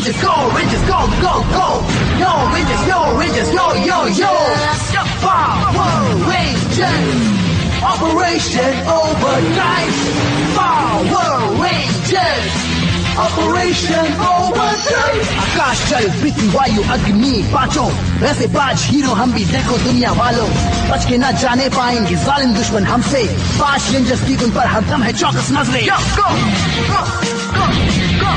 Rangers, go, Rangers, go, go, go. Yo, Rangers, yo, Rangers, yo, yo, yo. Power Rangers, Operation Overdrive. Power Rangers, Operation Overdrive. आकाश जल पृथ्वी वायु अग्नि पांचों वैसे पांच hero हम भी देखो दुनिया वालों, बच के न जाने पाएंगे जालिम दुश्मन हमसे। पांच रेंजर्स की उन पर हरदम है चौकस नजरें। Go, go, go, go, go.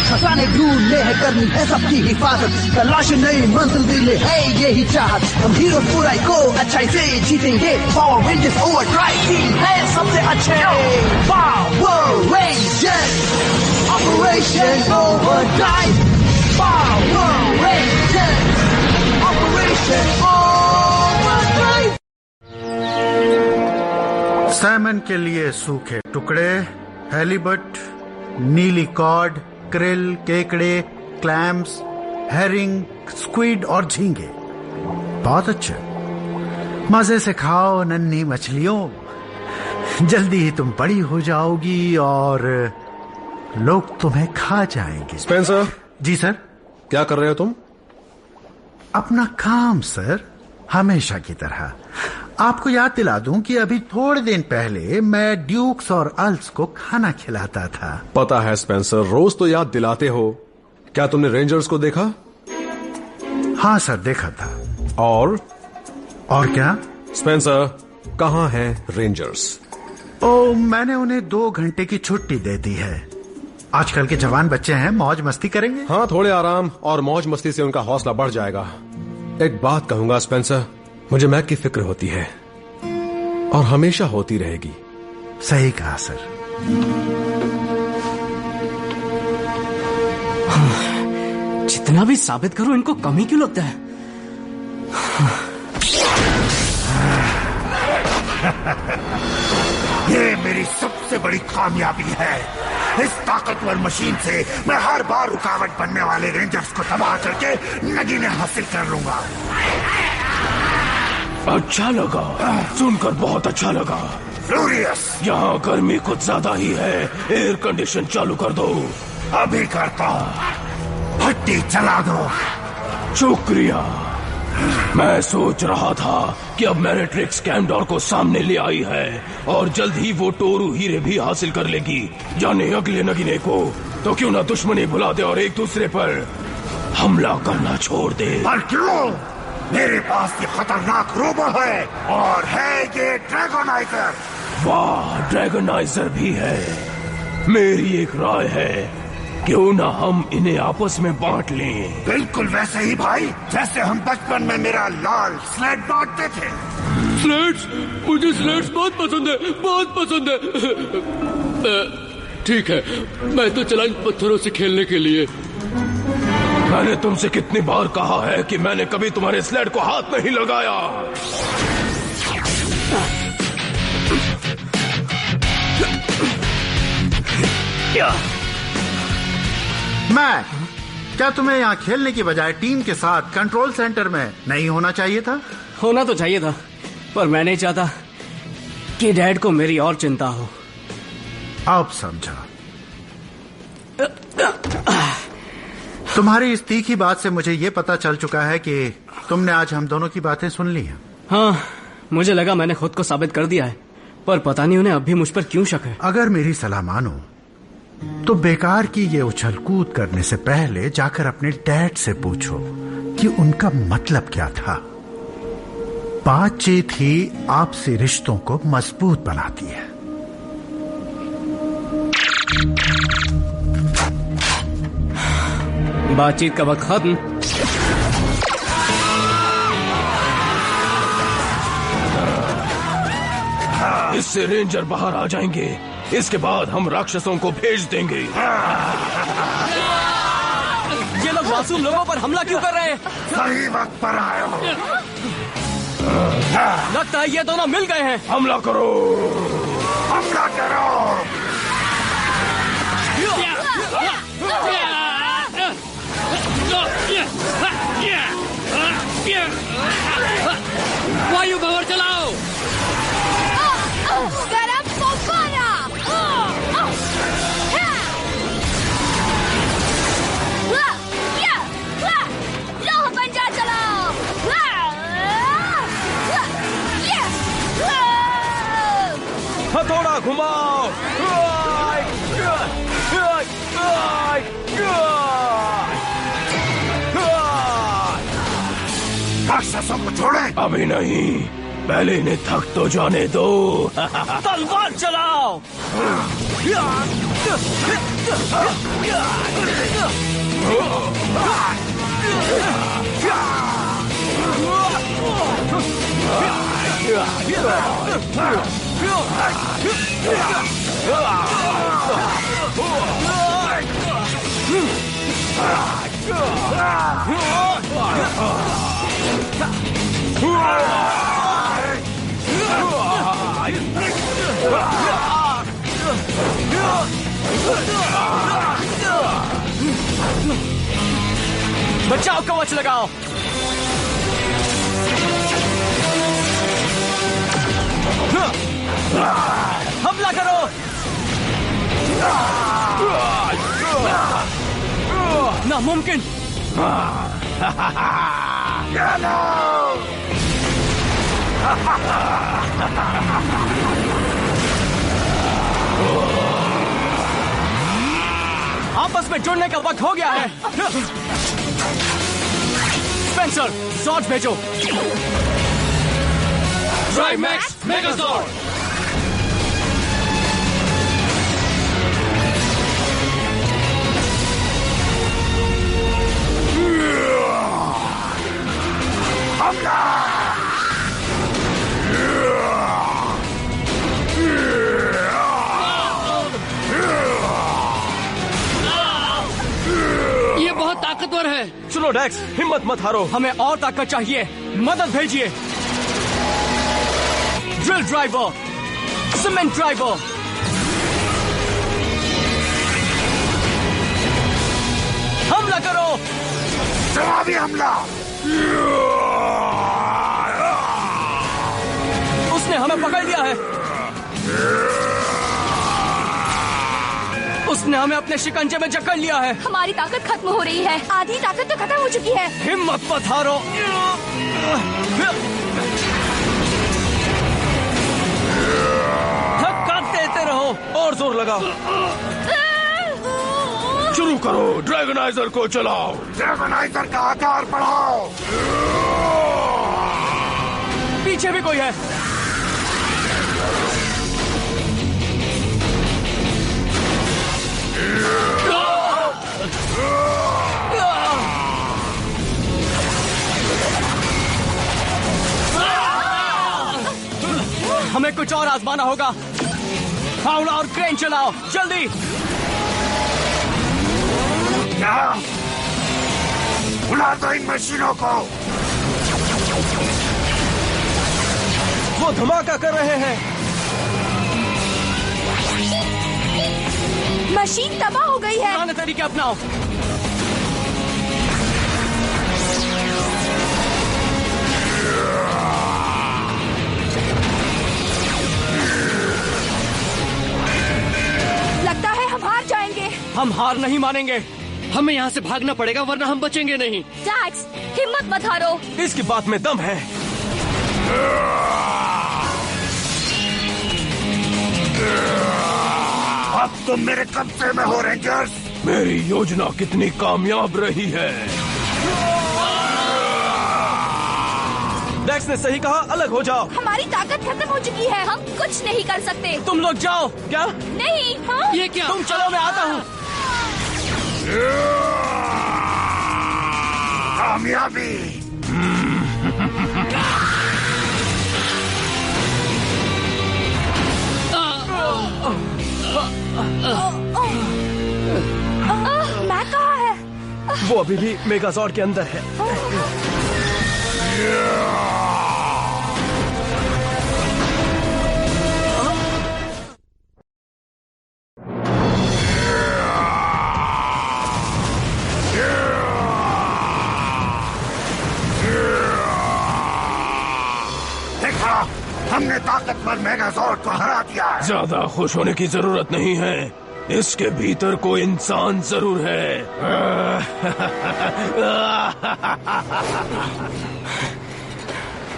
खजाने ढूंढने हैं, करनी है सबकी हिफाजत, तलाश नई मंजिल दिले है यही चाहत। हम हीरो बुराई को अच्छाई से जीतेंगे, पावर रेंजर्स ओवरड्राइव टीम है सबसे अच्छे। Power rangers operation overdrive, power rangers operation overdrive. Simon के लिए सूखे टुकड़े, हेलीबट, नीली कॉड, क्रिल, केकड़े, क्लैम्स, हेरिंग, स्क्विड और झींगे। बहुत अच्छे, मजे से खाओ नन्ही मछलियों। जल्दी ही तुम बड़ी हो जाओगी और लोग तुम्हें खा जाएंगे। स्पेंसर। जी सर। क्या कर रहे हो तुम? अपना काम सर, हमेशा की तरह। आपको याद दिला दूं कि अभी थोड़े दिन पहले मैं ड्यूक्स और अल्स को खाना खिलाता था। पता है स्पेंसर, रोज तो याद दिलाते हो। क्या तुमने रेंजर्स को देखा? हाँ सर, देखा था। और क्या? स्पेंसर, कहाँ हैं रेंजर्स? ओ, मैंने उन्हें 2 घंटे की छुट्टी दे दी है। आजकल के जवान बच्चे हैं, मौज मस्ती करेंगे। हाँ, थोड़े आराम और मौज मस्ती से उनका हौसला बढ़ जाएगा। एक बात कहूंगा स्पेंसर, मुझे मैक की फिक्र होती है और हमेशा होती रहेगी। सही कहा सर। जितना भी साबित करो, इनको कमी क्यों लगता है? ये मेरी सबसे बड़ी कामयाबी है। इस ताकतवर मशीन से मैं हर बार रुकावट बनने वाले रेंजर्स को तबाह करके नगीने हासिल कर लूंगा। अच्छा लगा, सुनकर बहुत अच्छा लगा। फ्यूरियस, यहाँ गर्मी कुछ ज्यादा ही है, एयर कंडीशन चालू कर दो। अभी करता हूँ। भट्टी चला दो। शुक्रिया। मैं सोच रहा था कि अब मैरिट्रिक्स कैम्डोर को सामने ले आई है और जल्द ही वो टोरू हीरे भी हासिल कर लेगी। जाने अगले नगीने को तो क्यों ना दुश्मनी भुला दे और एक दूसरे पर हमला करना छोड़ दे। पर क्यों? मेरे पास ये खतरनाक रोबो है और है ये ड्रैगोनाइजर। वाह, ड्रैगोनाइजर भी है। मेरी एक राय है, क्यों ना हम इन्हें आपस में बांट लें। बिल्कुल वैसे ही भाई, जैसे हम बचपन में मेरा लाल स्लेट बांटते थे। स्लेट्स? मुझे स्लेट्स बहुत पसंद है, बहुत पसंद है। ठीक है, मैं तो चला इन पत्थरों से खेलने के लिए। मैंने तुमसे कितनी बार कहा है कि मैंने कभी तुम्हारे स्लेट को हाथ नहीं लगाया। मैक, क्या तुम्हें यहाँ खेलने की बजाय टीम के साथ कंट्रोल सेंटर में नहीं होना चाहिए था? होना तो चाहिए था, पर मैं नहीं चाहता कि डैड को मेरी और चिंता हो। अब समझा। तुम्हारी इस तीखी बात से मुझे ये पता चल चुका है कि तुमने आज हम दोनों की बातें सुन ली हैं। हाँ, मुझे लगा मैंने खुद को साबित कर दिया है, पर पता नहीं उन्हें अब भी मुझ पर क्यों शक है। अगर मेरी सलाह मानो तो बेकार की ये उछल कूद करने से पहले जाकर अपने डैड से पूछो कि उनका मतलब क्या था। बातचीत ही आपसी रिश्तों को मजबूत बनाती है। बातचीत का वक्त खत्म। इससे रेंजर बाहर आ जाएंगे, इसके बाद हम राक्षसों को भेज देंगे। ये लोग मासूम लोगों पर हमला क्यों कर रहे हैं? सही वक्त पर आए हो। लगता है ये दोनों मिल गए हैं। हमला करो, हमला करो। वायु भंवर चलाओ। हथौड़ा घुमाओ। राक्षसों को छोड़े। अभी नहीं, पहले इन्हें थक तो जाने दो। तलवार चलाओ। बचाओ, कवच लगाओ। हमला करो। नामुमकिन। आपस में जुड़ने का वक्त हो गया है। स्पेंसर, जॉर्ज भेजो। Drive Max Megazord. ये बहुत ताकतवर है। सुनो डेक्स, हिम्मत मत हारो। हमें और ताकत चाहिए, मदद भेजिए। Drill driver, cement driver. हमला करो। जवाबी हमला। उसने हमें पकड़ लिया है। उसने हमें अपने शिकंजे में जकड़ लिया है। हमारी ताकत खत्म हो रही है। आधी ताकत तो खत्म हो चुकी है। हिम्मत मत हारो। धक्का देते रहो। और जोर लगाओ। शुरू करो, ड्रैगनाइजर को चलाओ। ड्रैगनाइजर का आकार बढ़ाओ। पीछे भी कोई है। हमें कुछ और आजमाना होगा। फाउला और क्रेन चलाओ, जल्दी। क्या? बुला दो इन मशीनों को। वो धमाका कर रहे हैं। मशीन तबाह हो गई है। पुराने तरीके अपनाओ। लगता है हम हार जाएंगे। हम हार नहीं मानेंगे। हमें यहाँ से भागना पड़ेगा, वरना हम बचेंगे नहीं। टैक्स, हिम्मत मत हारो। इसकी बात में दम है। अब तुम मेरे कब्जे में हो रेंजर्स। मेरी योजना कितनी कामयाब रही है। डेक्स ने सही कहा, अलग हो जाओ। हमारी ताकत खत्म हो चुकी है। हम कुछ नहीं कर सकते। तुम लोग जाओ। क्या? नहीं। हाँ? ये क्या? तुम चलो, मैं आता हूँ। कामयाबी। मैं कहाँ है? वो अभी भी मेगाजॉर्ड के अंदर है। देखा, हमने ताकतवर मेगाजॉर्ड को हरा दिया है। ज्यादा खुश होने की जरूरत नहीं है। इसके भीतर कोई इंसान जरूर है।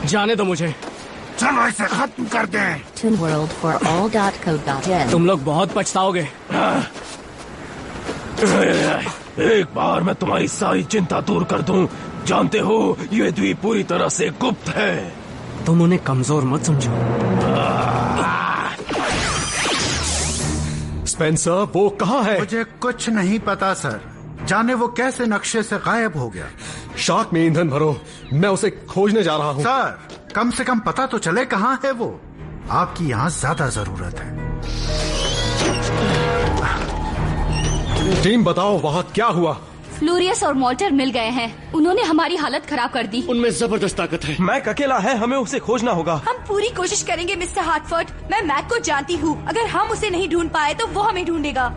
जाने दो मुझे। चलो इसे खत्म कर दें। toonworld4all.co.in तुम लोग बहुत पछताओगे। एक बार मैं तुम्हारी सारी चिंता दूर कर दूं। जानते हो ये द्वीप पूरी तरह से गुप्त है। तुम उन्हें कमजोर मत समझो। स्पेंसर वो कहाँ है? मुझे कुछ नहीं पता सर। जाने वो कैसे नक्शे से गायब हो गया। शार्क में ईंधन भरो, मैं उसे खोजने जा रहा हूँ। सर कम से कम पता तो चले कहाँ है वो। आपकी यहाँ ज्यादा जरूरत है। टीम बताओ वहाँ क्या हुआ? फ्लोरियस और मॉल्टर मिल गए हैं। उन्होंने हमारी हालत खराब कर दी। उनमें जबरदस्त ताकत है। मैक अकेला है, हमें उसे खोजना होगा। हम पूरी कोशिश करेंगे मिस्टर हार्टफोर्ड। मैं मैक को जानती हूँ। अगर हम उसे नहीं ढूंढ पाए तो वो हमें ढूंढेगा।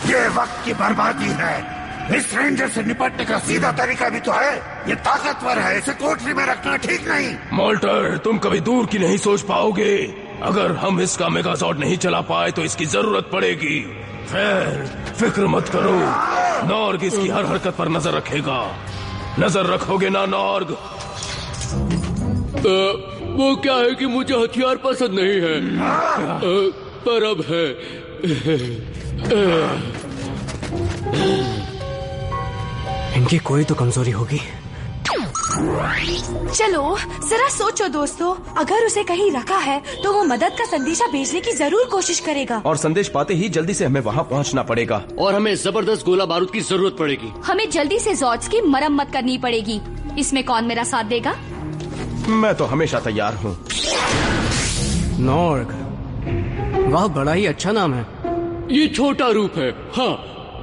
ये वक्त की बर्बादी है। इस रेंजर से निपटने का सीधा तरीका भी तो है। ये ताकतवर है, इसे कोठरी में रखना ठीक नहीं। मॉल्टर तुम कभी दूर की नहीं सोच पाओगे। अगर हम इसका मेगाजॉर्ड नहीं चला पाए तो इसकी जरूरत पड़ेगी। खैर फिक्र मत करो, नॉर्ग इसकी हर हरकत पर नजर रखेगा। नजर रखोगे ना नॉर्ग? वो क्या है कि मुझे हथियार पसंद नहीं है, पर अब है। इनकी कोई तो कमजोरी होगी। चलो जरा सोचो दोस्तों, अगर उसे कहीं रखा है तो वो मदद का संदेशा भेजने की जरूर कोशिश करेगा। और संदेश पाते ही जल्दी से हमें वहाँ पहुँचना पड़ेगा। और हमें जबरदस्त गोला बारूद की जरूरत पड़ेगी। हमें जल्दी से जॉर्ज की मरम्मत करनी पड़ेगी। इसमें कौन मेरा साथ देगा? मैं तो हमेशा तैयार हूँ। नॉर्ग, वाह बड़ा ही अच्छा नाम है। ये छोटा रूप है। हाँ,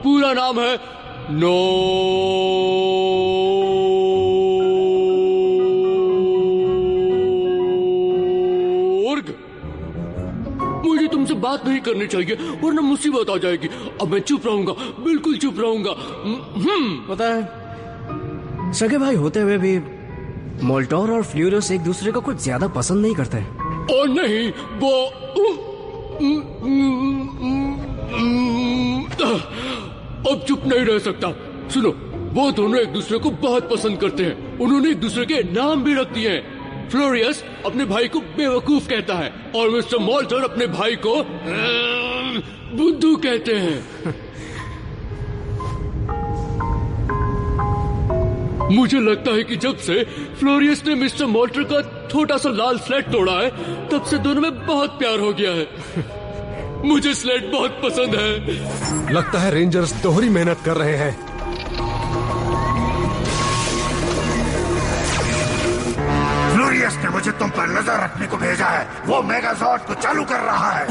पूरा नाम है नॉर्ग। मुझे तुमसे बात नहीं करनी चाहिए वरना मुसीबत आ जाएगी। अब मैं चुप रहूंगा, बिल्कुल चुप रहूंगा। पता है, सगे भाई होते हुए भी मोल्टोर और फ्लूरियस एक दूसरे को कुछ ज्यादा पसंद नहीं करते। और नहीं, वो अब चुप नहीं रह सकता। सुनो, वो दोनों एक दूसरे को बहुत पसंद करते हैं। उन्होंने एक दूसरे के नाम भी रख दिए हैं। फ्लोरियस अपने भाई को बेवकूफ कहता है और मिस्टर मॉल्टर अपने भाई को बुद्धू कहते हैं। मुझे लगता है कि जब से फ्लोरियस ने मिस्टर मॉल्टर का छोटा सा लाल स्लेट तोड़ा है, तब से दोनों में बहुत प्यार हो गया है। मुझे स्लेट बहुत पसंद है। लगता है रेंजर्स दोहरी मेहनत कर रहे हैं। फ्लोरियस ने मुझे तुम पर नजर रखने को भेजा है। वो मेगाजॉर्ड को चालू कर रहा है।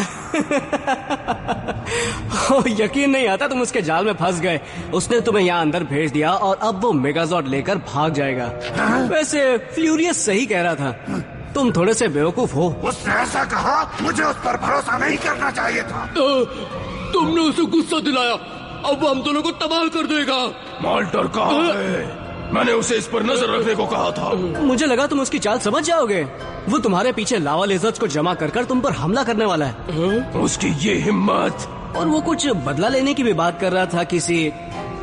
यकीन नहीं आता तुम उसके जाल में फंस गए। उसने तुम्हें यहाँ अंदर भेज दिया और अब वो मेगाजॉर्ड लेकर भाग जाएगा। वैसे फ्लूरियस सही कह रहा था, तुम थोड़े से बेवकूफ हो। उसने ऐसा कहा, मुझे उस पर भरोसा नहीं करना चाहिए था। तुमने उसे गुस्सा दिलाया, अब वो हम दोनों को तबाह कर देगा। मॉल्टर कहाँ है? मैंने उसे इस पर नजर रखने को कहा था। मुझे लगा तुम उसकी चाल समझ जाओगे। वो तुम्हारे पीछे लावा लेजर्स को जमा कर तुम पर हमला करने वाला है। उसकी ये हिम्मत! और वो कुछ बदला लेने की भी बात कर रहा था किसी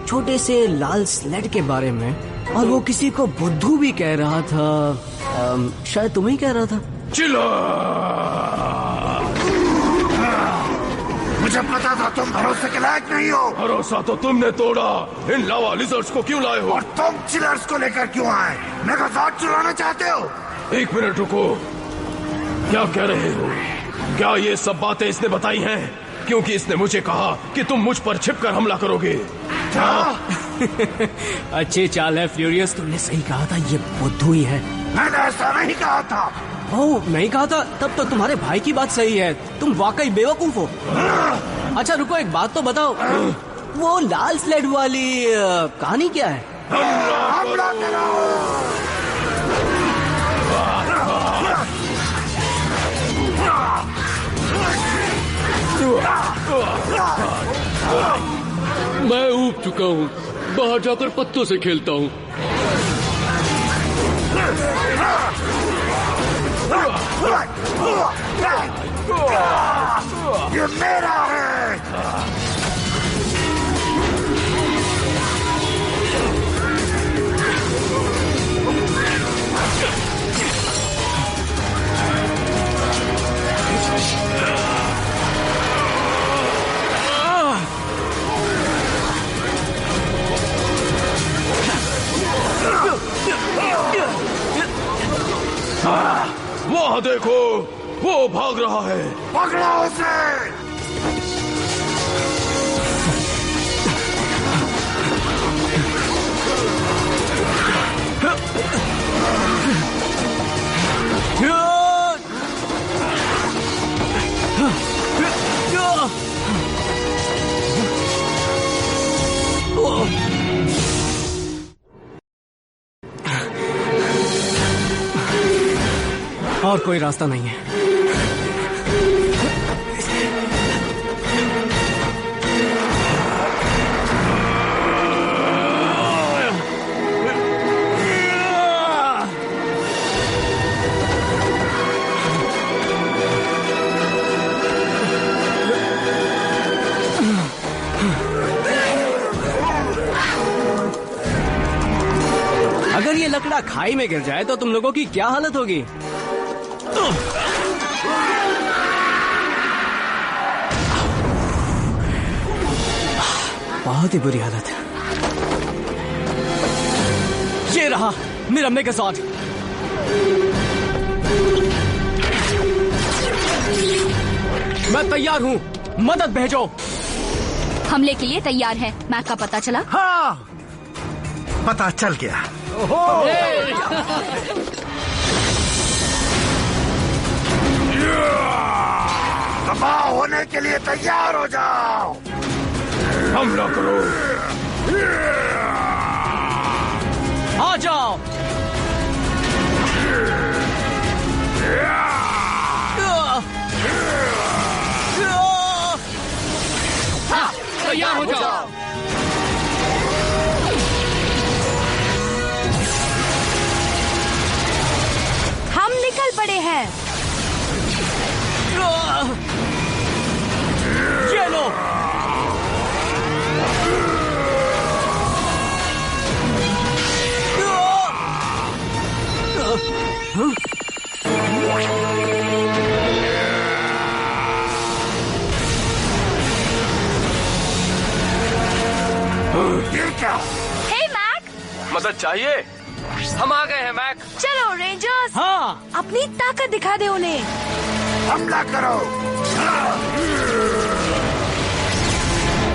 छोटे से लाल स्लेट के बारे में, और वो किसी को बुद्धू भी कह रहा था। शायद तुम ही कह रहा था। चिल्ला! मुझे पता था तुम भरोसे के लायक नहीं हो। भरोसा तो तुमने तोड़ा। इन लावा लिजर्ड्स को क्यों लाए हो? और तुम चिलर्स को लेकर क्यों आए? मेगाजॉर्ड चुराना चाहते हो? एक मिनट रुको, क्या कह रहे हो? क्या ये सब बातें इसने बताई हैं? क्योंकि इसने मुझे कहा कि तुम मुझ पर छिपकर हमला करोगे। क्या? अच्छी चाल है फ्लूरियस, तुमने सही कहा था, ये बुद्धू ही है। मैंने ऐसा नहीं कहा था। ओह, नहीं कहा था? तब तो तुम्हारे भाई की बात सही है, तुम वाकई बेवकूफ हो। अच्छा रुको, एक बात तो बताओ, वो लाल स्लेट वाली कहानी क्या है? हमला करो! मैं ऊब चुका हूँ, बाहर जाकर पत्तों से खेलता हूँ। ये मेरा है। वहाँ देखो, वो भाग रहा है। पकड़ो उसे। और कोई रास्ता नहीं है। अगर ये लकड़ा खाई में गिर जाए तो तुम लोगों की क्या हालत होगी? बहुत ही बुरी हालत है। ये रहा मेरा मेगाज़ॉर्ड। मैं तैयार हूँ, मदद भेजो। हमले के लिए तैयार है। मैक का पता चला? हाँ, पता चल गया। दबाव होने के लिए तैयार हो जाओ। हमला करो। आ जाओ। तैयार हो जाओ। हम निकल पड़े हैं। ये लो। ये क्या? हे मैक, मदद चाहिए? हम आ गए हैं मैक। चलो रेंजर्स। हाँ, अपनी ताकत दिखा दे उन्हें। हमला करो।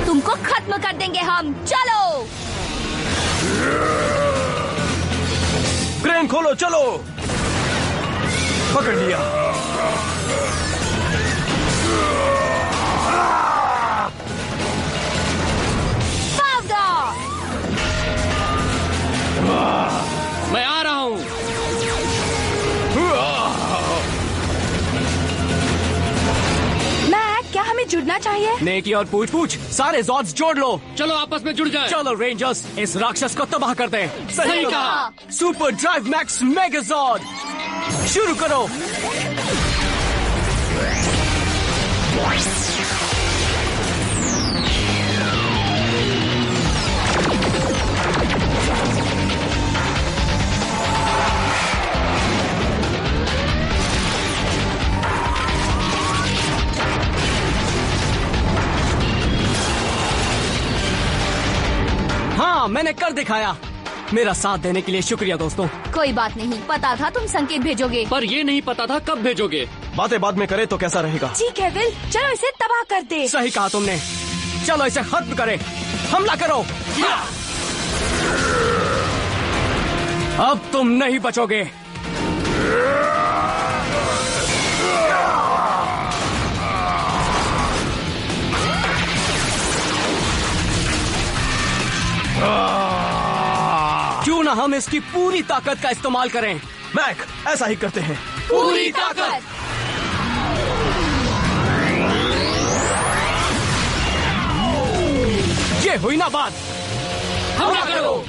तुमको खत्म कर देंगे हम। चलो। क्रेन खोलो, चलो। पकड़ लिया। मैं आ रहा हूँ। मैक, क्या हमें जुड़ना चाहिए? नेकी और पूछ पूछ सारे ज़ॉर्ड्स जोड़ लो। चलो आपस में जुड़ जाए। चलो रेंजर्स, इस राक्षस को तबाह करते हैं। सही कहा। सुपर ड्राइव मैक्स मेगाज़ॉर्ड शुरू करो। हाँ, मैंने कर दिखाया। मेरा साथ देने के लिए शुक्रिया दोस्तों। कोई बात नहीं, पता था तुम संकेत भेजोगे। पर ये नहीं पता था कब भेजोगे। बातें बाद में करे तो कैसा रहेगा? ठीक है विल, चलो इसे तबाह कर दे। सही कहा तुमने। चलो इसे खत्म करें। हमला करो। अब तुम नहीं बचोगे। क्यों ना हम इसकी पूरी ताकत का इस्तेमाल करें। मैक, ऐसा ही करते हैं। पूरी ताकत। ये हुई ना बात। हमला करो।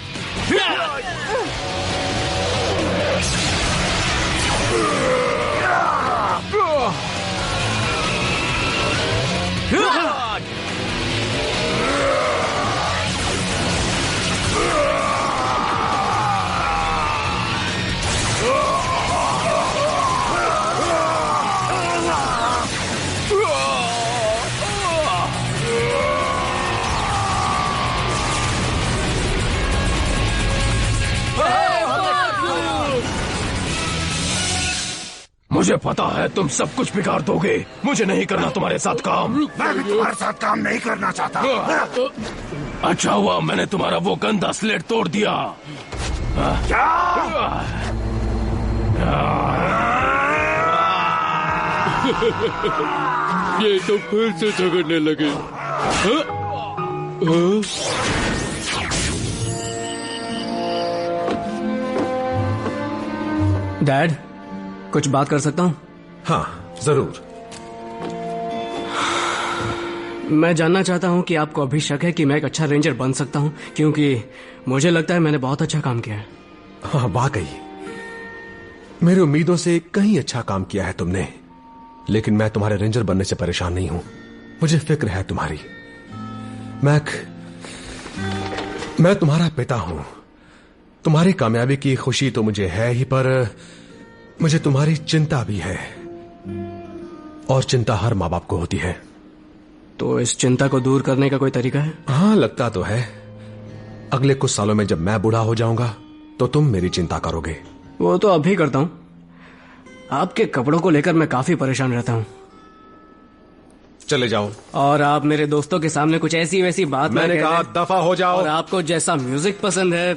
मुझे पता है तुम सब कुछ बिगाड़ दोगे। मुझे नहीं करना तुम्हारे साथ काम। मैं भी तुम्हारे साथ काम नहीं करना चाहता। अच्छा हुआ मैंने तुम्हारा वो गंदा स्लेट तोड़ दिया। क्या? ये तो फिर से झगड़ने लगे। डैड, कुछ बात कर सकता हूँ? हाँ जरूर। मैं जानना चाहता हूँ कि आपको अभी शक है कि मैं एक अच्छा रेंजर बन सकता हूँ, क्योंकि मुझे लगता है मैंने बहुत अच्छा काम किया है। हाँ वाकई मेरी उम्मीदों से कहीं अच्छा काम किया है तुमने, लेकिन मैं तुम्हारे रेंजर बनने से परेशान नहीं हूं। मुझे फिक्र है तुम्हारी। मैं तुम्हारा पिता हूं। तुम्हारी कामयाबी की खुशी तो मुझे है ही, पर मुझे तुम्हारी चिंता भी है, और चिंता हर माँ बाप को होती है। तो इस चिंता को दूर करने का कोई तरीका है? हाँ लगता तो है। अगले कुछ सालों में जब मैं बूढ़ा हो जाऊंगा तो तुम मेरी चिंता करोगे। वो तो अभी करता हूँ। आपके कपड़ों को लेकर मैं काफी परेशान रहता हूँ। चले जाओ। और आप मेरे दोस्तों के सामने कुछ ऐसी वैसी बात मैंने कहा दफा हो जाओ। और आपको जैसा म्यूजिक पसंद है